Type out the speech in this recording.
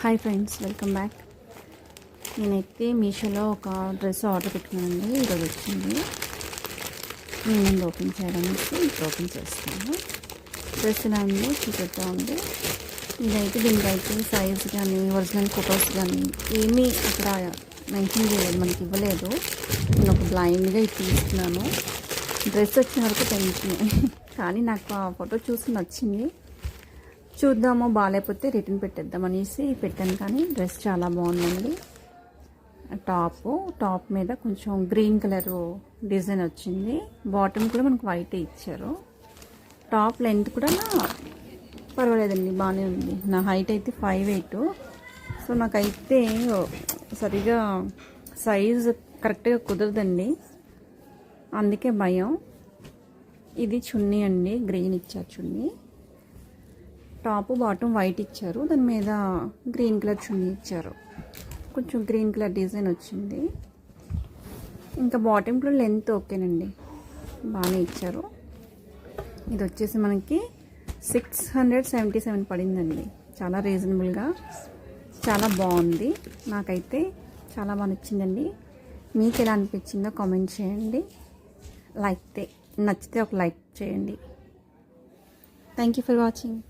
Hi friends, welcome back. నేనైతే మీషోలో ఒక డ్రెస్ ఆర్డర్ పెట్టుకున్నానండి. ఈరోజు వచ్చింది. నేను ఓపెన్ చేయడానికి ఇప్పుడు ఓపెన్ చేస్తాను. డ్రెస్ ఇలా ఉంది, చూపెడతా ఉంది. ఇదైతే దీనికైతే సైజ్ కానీ ఒరిజినల్ ఫొటోస్ కానీ ఏమీ అక్కడ మెన్షన్ చేయలేదు, మనకి ఇవ్వలేదు. నేను ఒక బ్లైండ్గా ఇది తీసుకున్నాను. డ్రెస్ వచ్చిన వరకు టెన్షన్, కానీ నాకు ఆ ఫోటో చూసి నచ్చింది. చూద్దాము, బాగాలేకపోతే రిటర్న్ పెట్టేద్దాం అనేసి పెట్టాను. కానీ డ్రెస్ చాలా బాగుందండి. టాప్ మీద కొంచెం గ్రీన్ కలరు డిజైన్ వచ్చింది. బాటమ్ కూడా మనకు వైట్ ఇచ్చారు. టాప్ లెంత్ కూడా పర్వాలేదండి, బాగానే ఉంది. నా హైట్ అయితే 5'8". సో నాకైతే సరిగా సైజ్ కరెక్ట్గా కుదరదండి, అందుకే భయం. ఇది చున్నీ అండి, గ్రీన్ ఇచ్చారు చున్నీ. టాప్ బాటమ్ వైట్ ఇచ్చారు, దాని మీద గ్రీన్ కలర్ చున్నీ ఇచ్చారు. కొంచెం గ్రీన్ కలర్ డిజైన్ వచ్చింది. ఇంకా బాటమ్ కూడా లెంత్ ఓకేనండి, బాగానే ఇచ్చారు. ఇది వచ్చేసి మనకి 677 పడిందండి. చాలా రీజనబుల్గా, చాలా బాగుంది. నాకైతే చాలా బాగా నచ్చిందండి. మీకు ఎలా అనిపించిందో కామెంట్ చేయండి. నచ్చితే ఒక లైక్ చేయండి. Thank you for watching.